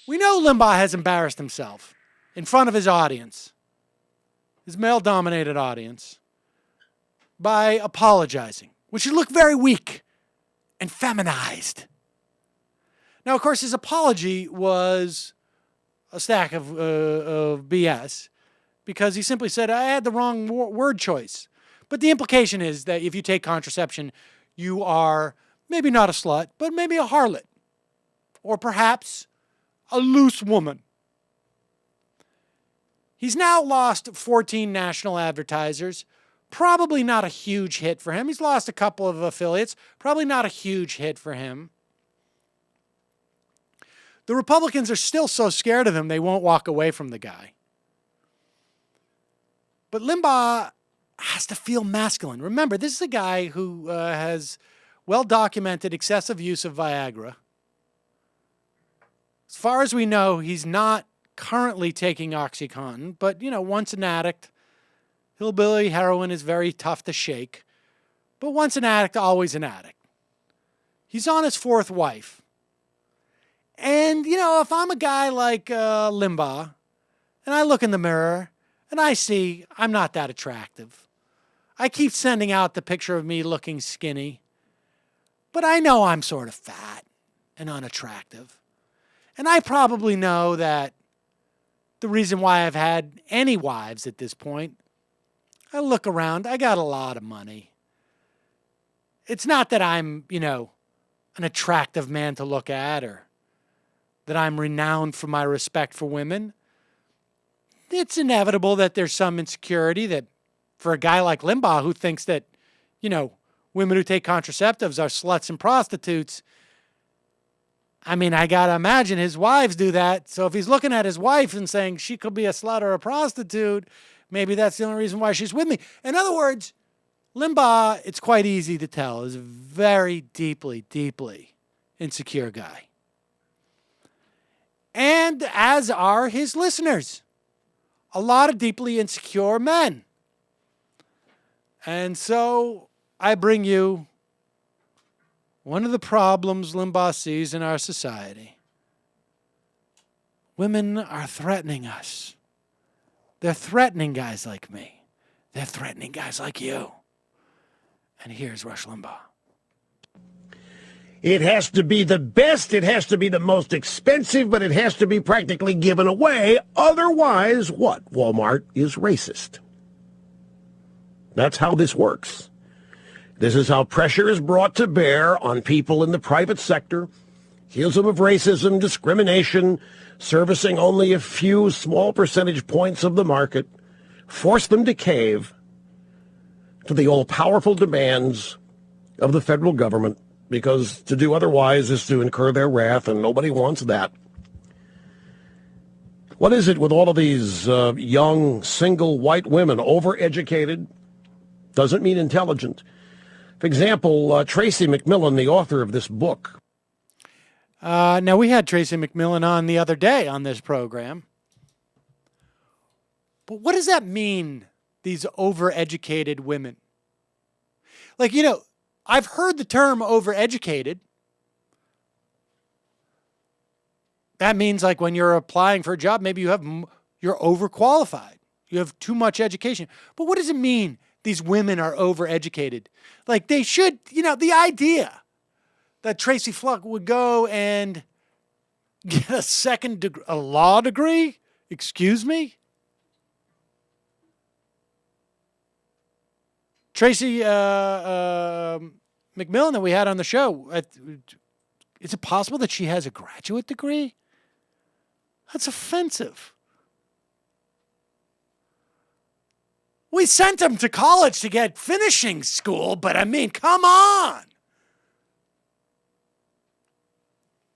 We know Limbaugh has embarrassed himself in front of his audience, his male-dominated audience, by apologizing, which should look very weak and feminized. Now, of course, his apology was a stack of BS because he simply said, I had the wrong word choice. But the implication is that if you take contraception, you are maybe not a slut, but maybe a harlot, or perhaps a loose woman. He's now lost 14 national advertisers. Probably not a huge hit for him. He's lost a couple of affiliates. Probably not a huge hit for him. The Republicans are still so scared of him, they won't walk away from the guy. But Limbaugh has to feel masculine. Remember, this is a guy who has well-documented excessive use of Viagra. As far as we know, he's not currently taking OxyContin, but, once an addict, hillbilly heroin is very tough to shake. But once an addict, always an addict. He's on his fourth wife. And, if I'm a guy like Limbaugh, and I look in the mirror, and I see I'm not that attractive. I keep sending out the picture of me looking skinny. But I know I'm sort of fat and unattractive. And I probably know that the reason why I've had any wives at this point, I look around, I got a lot of money. It's not that I'm, an attractive man to look at or that I'm renowned for my respect for women. It's inevitable that there's some insecurity that for a guy like Limbaugh who thinks that, women who take contraceptives are sluts and prostitutes. I mean, I got to imagine his wives do that. So if he's looking at his wife and saying she could be a slut or a prostitute, maybe that's the only reason why she's with me. In other words, Limbaugh, it's quite easy to tell, is a very deeply, deeply insecure guy. And as are his listeners. A lot of deeply insecure men. And so I bring you one of the problems Limbaugh sees in our society. Women are threatening us. They're threatening guys like me. They're threatening guys like you. And here's Rush Limbaugh. It has to be the best, it has to be the most expensive, but it has to be practically given away. Otherwise, what? Walmart is racist. That's how this works. This is how pressure is brought to bear on people in the private sector, accuse them of racism, discrimination, servicing only a few small percentage points of the market, force them to cave to the all-powerful demands of the federal government, because to do otherwise is to incur their wrath, and nobody wants that. What is it with all of these young, single white women, overeducated? Doesn't mean intelligent. For example, Tracy McMillan, the author of this book. Now, we had Tracy McMillan on the other day on this program. But what does that mean, these overeducated women? Like, I've heard the term overeducated. That means like when you're applying for a job, maybe you're overqualified. You have too much education. But what does it mean these women are overeducated? Like they should, the idea that Tracy Fluck would go and get a law degree? Excuse me? Tracy McMillan that we had on the show, is it possible that she has a graduate degree? That's offensive. We sent him to college to get finishing school, but I mean, come on.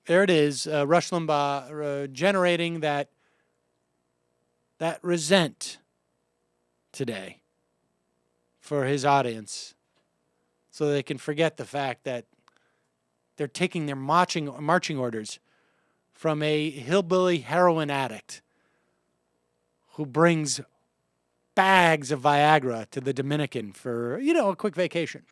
There it is, Rush Limbaugh generating that resent today for his audience so they can forget the fact that they're taking their marching orders from a hillbilly heroin addict who brings bags of Viagra to the Dominican for, a quick vacation.